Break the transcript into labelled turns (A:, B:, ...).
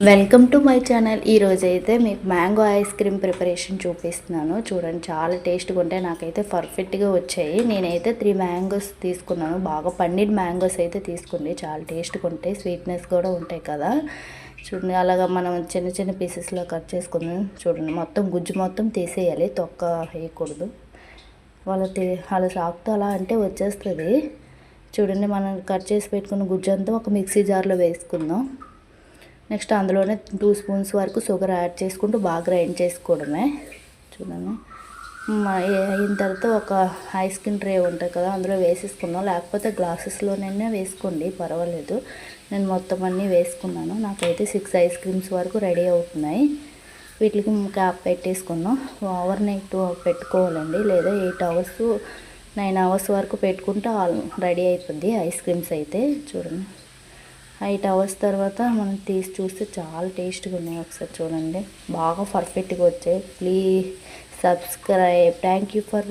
A: Welcome to my channel. ఈరోజైతే మీకు mango ice cream preparation చూపిస్తున్నాను. చూడండి, చాలా టేస్ట్గా ఉంటాయి. నాకైతే పర్ఫెక్ట్గా వచ్చాయి. నేనైతే 3 మ్యాంగోస్ తీసుకున్నాను. బాగా పండిన మ్యాంగోస్ అయితే తీసుకోండి, చాలా టేస్ట్గా ఉంటాయి, స్వీట్నెస్ కూడా ఉంటాయి కదా. చూడండి, అలాగా మనం చిన్న చిన్న పీసెస్లో కట్ చేసుకుందాం. చూడండి, మొత్తం గుజ్జు మొత్తం తీసేయాలి, తొక్క వేయకూడదు. వాళ్ళ సాకుతో అలా అంటే వచ్చేస్తుంది. చూడండి, మనం కట్ చేసి పెట్టుకున్న గుజ్జు అంతా ఒక మిక్సీ జార్లో వేసుకుందాం. నెక్స్ట్ అందులోనే 2 స్పూన్స్ వరకు షుగర్ యాడ్ చేసుకుంటూ బాగా గ్రైండ్ చేసుకోవడమే. చూడండి, అయిన తర్వాత ఒక ఐస్ క్రీమ్ ట్రే ఉంటుంది కదా, అందులో వేసేసుకున్నాం. లేకపోతే గ్లాసెస్లోనైనా వేసుకోండి, పర్వాలేదు. నేను మొత్తం అన్నీ వేసుకున్నాను. నాకైతే 6 ఐస్ క్రీమ్స్ వరకు రెడీ అవుతున్నాయి. వీటికి క్యాప్ పెట్టేసుకున్నాం. ఓవర్ నైట్ పెట్టుకోవాలండి, లేదా 8 అవర్స్ 9 అవర్స్ వరకు పెట్టుకుంటే రెడీ అయిపోద్ది ఐస్ క్రీమ్స్ అయితే. చూడండి, 8 అవర్స్ తర్వాత మనం తీసి చూస్తే చాలా టేస్ట్గా ఉన్నాయి. ఒకసారి చూడండి, బాగా పర్ఫెక్ట్గా వచ్చాయి. Please subscribe. Thank you for watching.